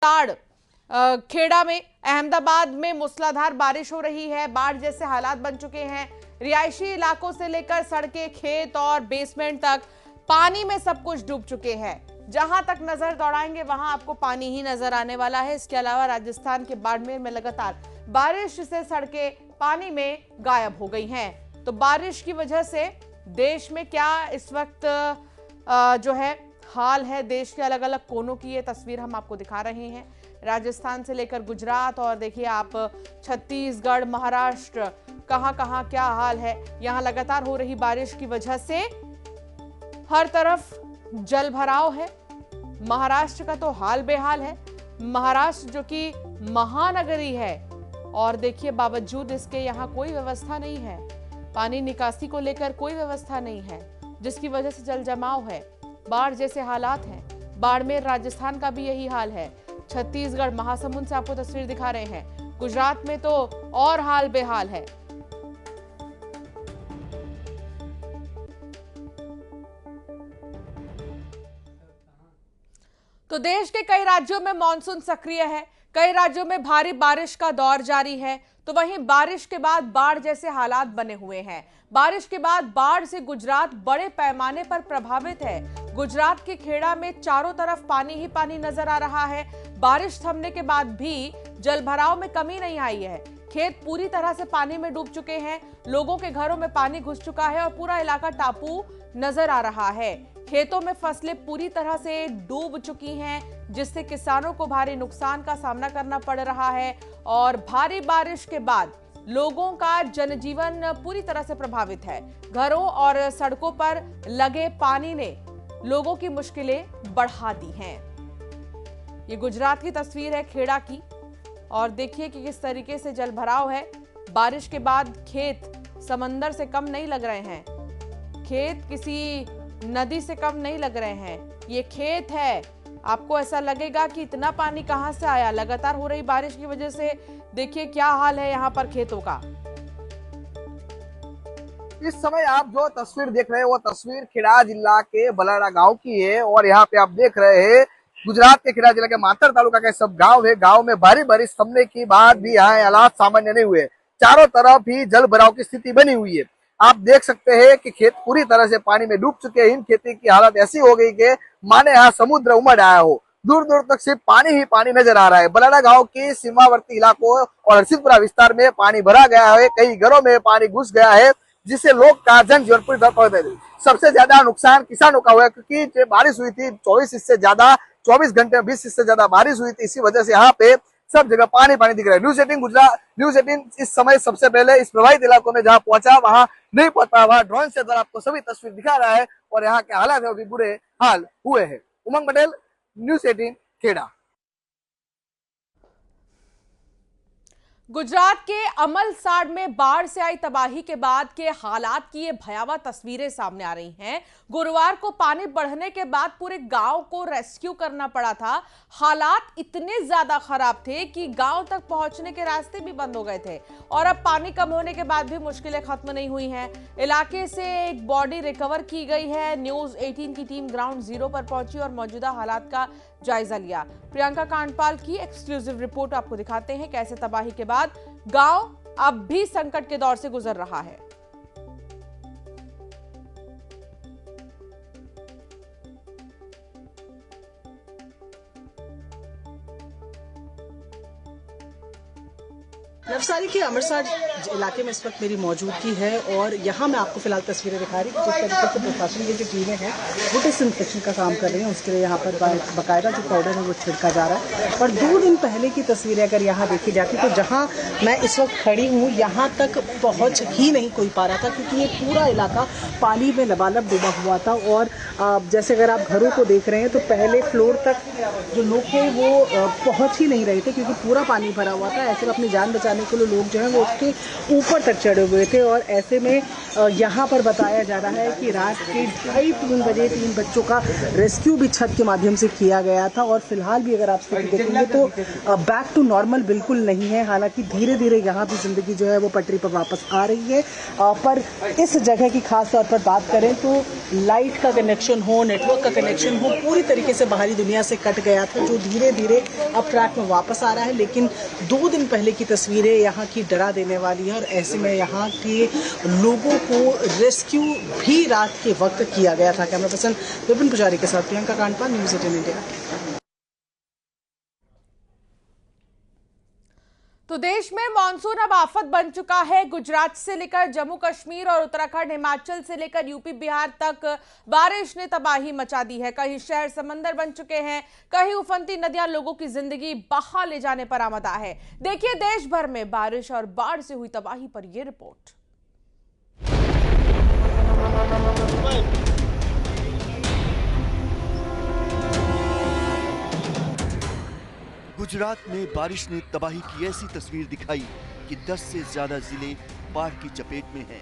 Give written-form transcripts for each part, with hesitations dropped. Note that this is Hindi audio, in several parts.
ताड़ खेड़ा में, अहमदाबाद में मूसलाधार बारिश हो रही है। बाढ़ जैसे हालात बन चुके हैं। रिहायशी इलाकों से लेकर सड़कें, खेत और बेसमेंट तक पानी में सब कुछ डूब चुके हैं। जहां तक नजर दौड़ाएंगे वहां आपको पानी ही नजर आने वाला है। इसके अलावा राजस्थान के बाड़मेर में लगातार बारिश से सड़कें पानी में गायब हो गई हैं। तो बारिश की वजह से देश में क्या इस वक्त जो है हाल है, देश के अलग अलग कोनों की ये तस्वीर हम आपको दिखा रहे हैं। राजस्थान से लेकर गुजरात और देखिए आप छत्तीसगढ़, महाराष्ट्र, कहां कहां क्या हाल है। यहां लगातार हो रही बारिश की वजह से हर तरफ जल भराव है। महाराष्ट्र का तो हाल बेहाल है। महाराष्ट्र जो कि महानगरी है और देखिए बावजूद इसके यहां कोई व्यवस्था नहीं है। पानी निकासी को लेकर कोई व्यवस्था नहीं है, जिसकी वजह से जल जमाव है, बाढ़ जैसे हालात हैं। बाड़मेर राजस्थान का भी यही हाल है। छत्तीसगढ़, महासमुंद से आपको तस्वीर दिखा रहे हैं। गुजरात में तो और हाल बेहाल है। तो देश के कई राज्यों में मानसून सक्रिय है, कई राज्यों में भारी बारिश का दौर जारी है। तो वहीं बारिश के बाद बाढ़ जैसे हालात बने हुए हैं। बारिश के बाद बाढ़ से गुजरात बड़े पैमाने पर प्रभावित है। गुजरात के खेड़ा में चारों तरफ पानी ही पानी नजर आ रहा है। बारिश थमने के बाद भी जलभराव में कमी नहीं आई है। खेत पूरी तरह से पानी में डूब चुके हैं। लोगों के घरों में पानी घुस चुका है और पूरा इलाका टापू नजर आ रहा है। खेतों में फसलें पूरी तरह से डूब चुकी हैं, जिससे किसानों को भारी नुकसान का सामना करना पड़ रहा है। और भारी बारिश के बाद लोगों का जनजीवन पूरी तरह से प्रभावित है। घरों और सड़कों पर लगे पानी ने लोगों की मुश्किलें बढ़ा दी हैं। ये गुजरात की तस्वीर है खेड़ा की, और देखिए कि किस तरीके से जलभराव है। बारिश के बाद खेत समंदर से कम नहीं लग रहे हैं, खेत किसी नदी से कम नहीं लग रहे हैं। ये खेत है, आपको ऐसा लगेगा कि इतना पानी कहां से आया। लगातार हो रही बारिश की वजह से देखिए क्या हाल है यहां पर खेतों का। इस समय आप जो तस्वीर देख रहे हैं वो तस्वीर खेड़ा जिला के बलाड़ा गांव की है। और यहाँ पे आप देख रहे हैं गुजरात के खेड़ा जिला के मातर तालुका के सब गांव है। गांव में भारी बारिश थमने के बाद भी यहाँ हालात सामान्य नहीं हुए। चारों तरफ ही जल भराव की स्थिति बनी हुई है। आप देख सकते हैं कि खेत पूरी तरह से पानी में डूब चुके हैं। इन खेती की हालत ऐसी हो गई कि माने यहाँ समुद्र उमड़ आया हो। दूर दूर तक सिर्फ पानी ही पानी नजर आ रहा है। बलाड़ा गांव के सीमावर्ती इलाकों और हरसिद्धपुरा विस्तार में पानी भरा गया है। कई घरों में पानी घुस गया है, जिससे लोग का जनजीवन पूरी तरह प्रभावित है। सबसे ज्यादा नुकसान किसानों का हुआ है, क्योंकि बारिश हुई थी 24 घंटे में 20 से ज्यादा बारिश हुई थी। इसी वजह से यहाँ पे सब जगह पानी पानी दिख रहा है। न्यूज़ 18 इस समय सबसे पहले इस प्रभावित इलाकों में जहाँ पहुंचा वहां नहीं पहुंच पाया, वहां ड्रोन से द्वारा आपको सभी तस्वीर दिखा रहा है। और यहाँ के हालात है भी बुरे हाल हुए हैं। उमंग पटेल, न्यूज़ 18 खेड़ा। गुजरात के अमलसाड़ में बाढ़ से आई तबाही के बाद के हालात की ये भयावह तस्वीरें सामने आ रही हैं। गुरुवार को पानी बढ़ने के बाद पूरे गांव को रेस्क्यू करना पड़ा था। हालात इतने ज्यादा खराब थे कि गांव तक पहुंचने के रास्ते भी बंद हो गए थे। और अब पानी कम होने के बाद भी मुश्किलें खत्म नहीं हुई हैं। इलाके से एक बॉडी रिकवर की गई है। न्यूज़ 18 की टीम ग्राउंड जीरो पर पहुंची और मौजूदा हालात का जायजा लिया। प्रियंका कांडपाल की एक्सक्लूसिव रिपोर्ट आपको दिखाते हैं कैसे तबाही के बाद गांव अब भी संकट के दौर से गुजर रहा है। नवसारी के अमरसाड़ इलाके में इस वक्त मेरी मौजूदगी है और यहाँ मैं आपको फिलहाल तस्वीरें दिखा रही हूँ जिस तरीके से प्रशासन की जो टीमें हैं वो डिसइंफेक्शन का काम कर रही हैं। उसके लिए यहाँ पर बाकायदा जो पाउडर है वो छिड़का जा रहा है। और 2 दिन पहले की तस्वीरें अगर यहाँ देखी जाती तो जहाँ मैं इस वक्त खड़ी हूँ यहाँ तक पहुँच ही नहीं कोई पा रहा था, क्योंकि ये पूरा इलाका पानी में लबालब डूबा हुआ था। और जैसे अगर आप घरों को देख रहे हैं तो पहले फ्लोर तक जो लोग थे वो पहुँच ही नहीं रहे थे, क्योंकि पूरा पानी भरा हुआ था। ऐसे में अपनी जान बचाने के लिए लोग जो है वो उसके ऊपर तक चढ़े हुए थे। और ऐसे में यहाँ पर बताया जा रहा है कि रात के 2:30-3 बजे 3 बच्चों का रेस्क्यू भी छत के माध्यम से किया गया था। और फिलहाल भी अगर आप स्थिति देखेंगे तो बैक टू नॉर्मल बिल्कुल नहीं है। हालांकि धीरे धीरे यहाँ भी जिंदगी जो है वो पटरी पर वापस आ रही है। पर इस जगह की खास तौर पर बात करें तो लाइट का कनेक्शन कनेक्शन हो, नेटवर्क का कनेक्शन हो, पूरी तरीके से बाहरी दुनिया से कट गया था, जो धीरे धीरे अब ट्रैक में वापस आ रहा है। लेकिन 2 दिन पहले की तस्वीरें यहाँ की डरा देने वाली है और ऐसे में यहाँ के लोगों को रेस्क्यू भी रात के वक्त किया गया था। कैमरा पर्सन विपिन पुजारी के साथ प्रियंका कांडपाल, न्यूज़ 18 इंडिया। तो देश में मानसून अब आफत बन चुका है। गुजरात से लेकर जम्मू कश्मीर और उत्तराखंड, हिमाचल से लेकर यूपी बिहार तक बारिश ने तबाही मचा दी है। कहीं शहर समंदर बन चुके हैं, कहीं उफनती नदियां लोगों की जिंदगी बहा ले जाने पर आमदा है। देखिए देश भर में बारिश और बाढ़ से हुई तबाही पर यह रिपोर्ट। गुजरात में बारिश ने तबाही की ऐसी तस्वीर दिखाई कि 10 से ज्यादा जिले बाढ़ की चपेट में हैं।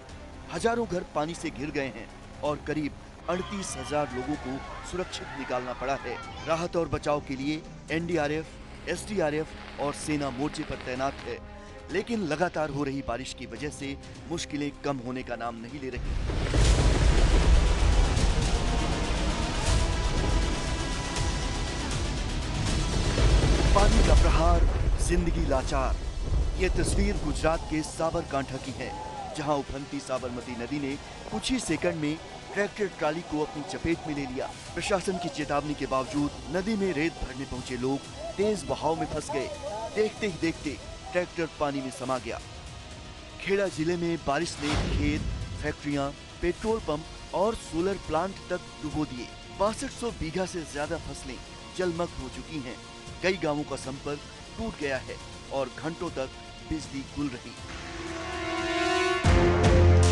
हजारों घर पानी से घिर गए हैं और करीब 38,000 लोगों को सुरक्षित निकालना पड़ा है। राहत और बचाव के लिए एनडीआरएफ, एसडीआरएफ और सेना मोर्चे पर तैनात है, लेकिन लगातार हो रही बारिश की वजह से मुश्किलें कम होने का नाम नहीं ले रही। पानी का प्रहार, जिंदगी लाचार। ये तस्वीर गुजरात के साबरकांठा की है, जहां उफनती साबरमती नदी ने कुछ ही सेकंड में ट्रैक्टर ट्राली को अपनी चपेट में ले लिया। प्रशासन की चेतावनी के बावजूद नदी में रेत भरने पहुंचे लोग तेज बहाव में फंस गए। देखते ही देखते ट्रैक्टर पानी में समा गया। खेड़ा जिले में बारिश ने खेत, फैक्ट्रियां, पेट्रोल पंप और सोलर प्लांट तक डुबो दिए। 6200 बीघा से ज्यादा फसलें जलमग्न हो चुकी हैं। कई गांवों का संपर्क टूट गया है और घंटों तक बिजली गुल रही।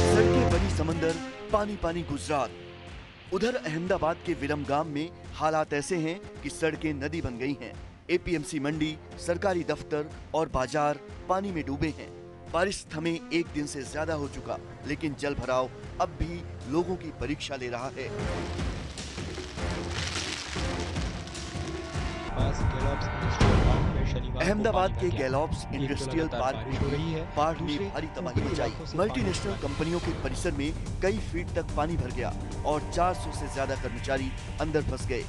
सड़कें बनी समंदर, पानी पानी गुजरात। उधर अहमदाबाद के विरमगाम में हालात ऐसे हैं कि सड़कें नदी बन गई हैं। एपीएमसी मंडी, सरकारी दफ्तर और बाजार पानी में डूबे हैं। बारिश थमे 1 दिन से ज्यादा हो चुका, लेकिन जल भराव अब भी लोगों की परीक्षा ले रहा है। अहमदाबाद के गैलॉप्स इंडस्ट्रियल पार्क में बाढ़ ने भारी तबाही मचाई। मल्टीनेशनल कंपनियों के परिसर में कई फीट तक पानी भर गया और 400 से ज्यादा कर्मचारी अंदर फंस गए,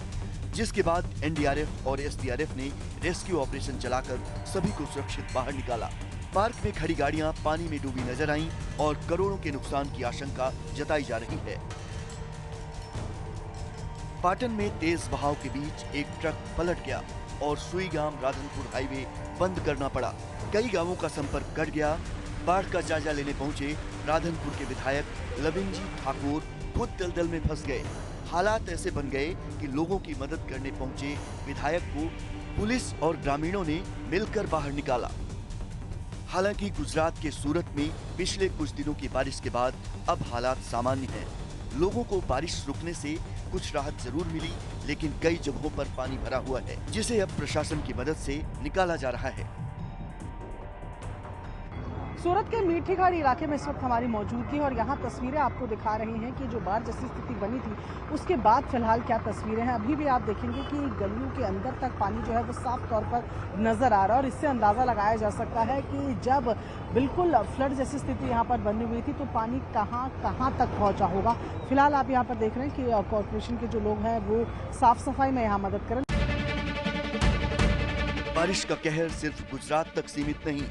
जिसके बाद एनडीआरएफ और एसडीआरएफ ने रेस्क्यू ऑपरेशन चलाकर सभी को सुरक्षित बाहर निकाला। पार्क में खड़ी गाड़ियां पानी में डूबी नजर आईं और करोड़ों के नुकसान की आशंका जताई जा रही है। पाटन में तेज बहाव के बीच एक ट्रक पलट गया और सुईगाम राधनपुर हाईवे बंद करना पड़ा। कई गांवों का संपर्क कट गया। बाढ़ का जायजा लेने पहुंचे राधनपुर के विधायक लविंजी ठाकुर खुद दलदल में फंस गए। हालात ऐसे बन गए कि लोगों की मदद करने पहुंचे विधायक को पुलिस और ग्रामीणों ने मिलकर बाहर निकाला। हालांकि गुजरात के सूरत में पिछले कुछ दिनों की बारिश के बाद अब हालात सामान्य हैं। लोगों को बारिश रुकने से कुछ राहत जरूर मिली, लेकिन कई जगहों पर पानी भरा हुआ है, जिसे अब प्रशासन की मदद से निकाला जा रहा है। सूरत के मीठीगढ़ इलाके में इस वक्त हमारी मौजूदगी और यहाँ तस्वीरें आपको दिखा रही हैं कि जो बाढ़ जैसी स्थिति बनी थी उसके बाद फिलहाल क्या तस्वीरें हैं। अभी भी आप देखेंगे कि गलियों के अंदर तक पानी जो है वो साफ तौर पर नजर आ रहा है और इससे अंदाजा लगाया जा सकता है कि जब बिल्कुल फ्लड जैसी स्थिति यहाँ पर बनी हुई थी तो पानी कहाँ तक पहुँचा होगा। फिलहाल आप यहाँ पर देख रहे हैं कि कॉर्पोरेशन के जो लोग हैं वो साफ सफाई में यहाँ मदद करें। बारिश का कहर सिर्फ गुजरात तक सीमित नहीं,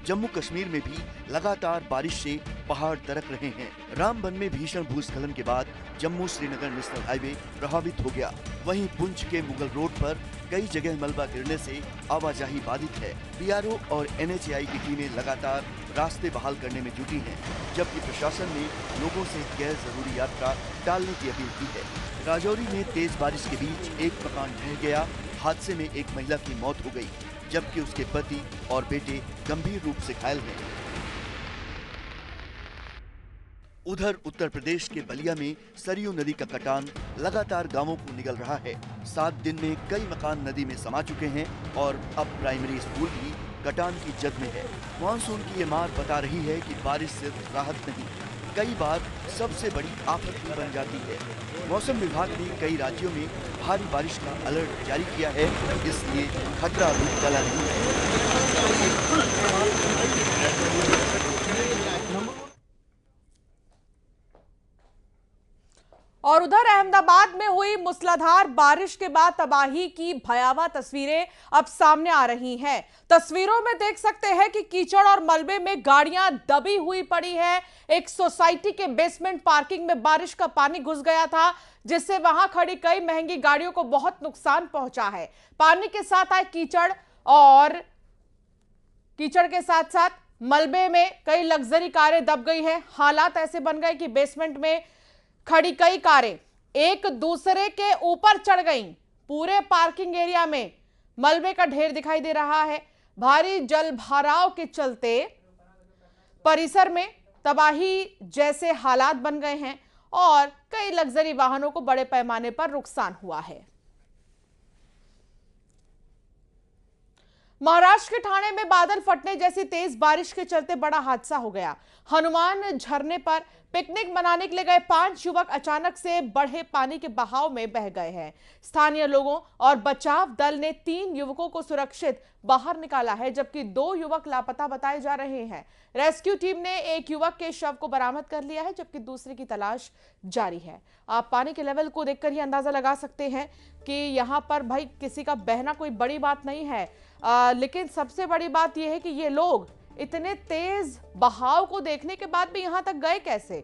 जम्मू कश्मीर में भी लगातार बारिश से पहाड़ दरक रहे हैं। रामबन में भीषण भूस्खलन के बाद जम्मू श्रीनगर नेशनल हाईवे प्रभावित हो गया। वहीं पुंछ के मुगल रोड पर कई जगह मलबा गिरने से आवाजाही बाधित है। बीआरओ और एनएचएआई की टीमें लगातार रास्ते बहाल करने में जुटी हैं, जबकि प्रशासन ने लोगों से गैर जरूरी यात्रा टालने की अपील की है। राजौरी में तेज बारिश के बीच एक मकान ढह गया। हादसे में एक महिला की मौत हो गई, जबकि उसके पति और बेटे गंभीर रूप से घायल हैं। उधर उत्तर प्रदेश के बलिया में सरयू नदी का कटान लगातार गांवों को निगल रहा है। 7 दिन में कई मकान नदी में समा चुके हैं और अब प्राइमरी स्कूल भी कटान की जद में है। मानसून की ये मार बता रही है कि बारिश सिर्फ राहत नहीं, कई बार सबसे बड़ी आफत भी बन जाती है। मौसम विभाग ने कई राज्यों में भारी बारिश का अलर्ट जारी किया है, इसलिए खतरा अभी टला नहीं है। और उधर अहमदाबाद में हुई मूसलाधार बारिश के बाद तबाही की भयावह तस्वीरें अब सामने आ रही हैं। तस्वीरों में देख सकते हैं कि कीचड़ और मलबे में गाड़ियां दबी हुई पड़ी है। एक सोसाइटी के बेसमेंट पार्किंग में बारिश का पानी घुस गया था, जिससे वहां खड़ी कई महंगी गाड़ियों को बहुत नुकसान पहुंचा है। पानी के साथ आए कीचड़ और कीचड़ के साथ साथ मलबे में कई लग्जरी कारें दब गई हैं। हालात ऐसे बन गए कि बेसमेंट में खड़ी कई कारें एक दूसरे के ऊपर चढ़ गईं। पूरे पार्किंग एरिया में मलबे का ढेर दिखाई दे रहा है। भारी जल भराव के चलते परिसर में तबाही जैसे हालात बन गए हैं और कई लग्जरी वाहनों को बड़े पैमाने पर नुकसान हुआ है। महाराष्ट्र के ठाणे में बादल फटने जैसी तेज बारिश के चलते बड़ा हादसा हो गया। हनुमान झरने पर पिकनिक मनाने के लिए गए 5 युवक अचानक से बढ़े पानी के बहाव में बह गए हैं। स्थानीय लोगों और बचाव दल ने 3 युवकों को सुरक्षित बाहर निकाला है, जबकि 2 युवक लापता बताए जा रहे हैं। रेस्क्यू टीम ने एक युवक के शव को बरामद कर लिया है, जबकि दूसरे की तलाश जारी है। आप पानी के लेवल को देखकर ही अंदाजा लगा सकते हैं कि यहां पर भाई किसी का बहना कोई बड़ी बात नहीं है, लेकिन सबसे बड़ी बात यह है कि ये लोग इतने तेज बहाव को देखने के बाद भी यहां तक गए कैसे।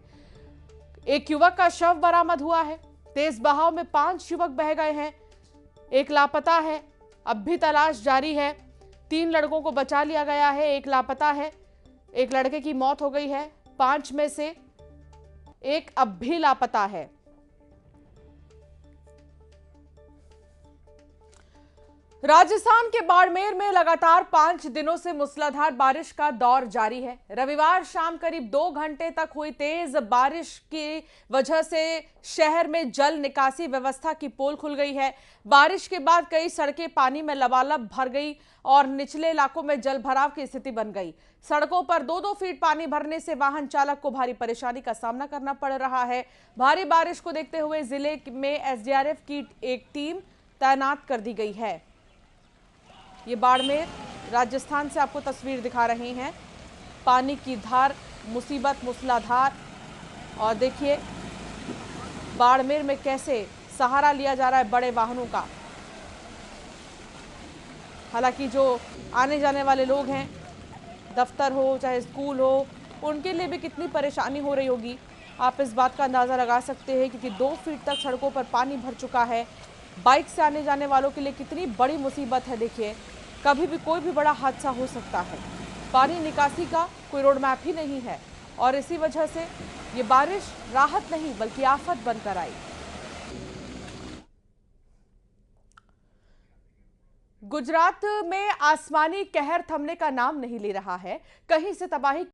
एक युवक का शव बरामद हुआ है। तेज बहाव में 5 युवक बह गए हैं। एक लापता है, अब भी तलाश जारी है। 3 लड़कों को बचा लिया गया है, एक लापता है। एक लड़के की मौत हो गई है। 5 में से एक अब भी लापता है। राजस्थान के बाड़मेर में लगातार 5 दिनों से मूसलाधार बारिश का दौर जारी है। रविवार शाम करीब 2 घंटे तक हुई तेज बारिश की वजह से शहर में जल निकासी व्यवस्था की पोल खुल गई है। बारिश के बाद कई सड़कें पानी में लबालब भर गई और निचले इलाकों में जल भराव की स्थिति बन गई। सड़कों पर 2-2 फीट पानी भरने से वाहन चालक को भारी परेशानी का सामना करना पड़ रहा है। भारी बारिश को देखते हुए जिले में एसडीआरएफ की एक टीम तैनात कर दी गई है। ये बाड़मेर राजस्थान से आपको तस्वीर दिखा रहे हैं। पानी की धार, मुसीबत मूसलाधार, और देखिए बाड़मेर में कैसे सहारा लिया जा रहा है बड़े वाहनों का। हालांकि जो आने जाने वाले लोग हैं, दफ्तर हो चाहे स्कूल हो, उनके लिए भी कितनी परेशानी हो रही होगी आप इस बात का अंदाज़ा लगा सकते हैं, क्योंकि 2 फीट तक सड़कों पर पानी भर चुका है। बाइक से आने जाने वालों के लिए कितनी बड़ी मुसीबत है। देखिए कभी भी कोई भी बड़ा हादसा हो सकता है। पानी निकासी का कोई रोड मैप ही नहीं है और इसी वजह से ये बारिश राहत नहीं बल्कि आफत बनकर आई। गुजरात में आसमानी कहर थमने का नाम नहीं ले रहा है। कहीं से तबाही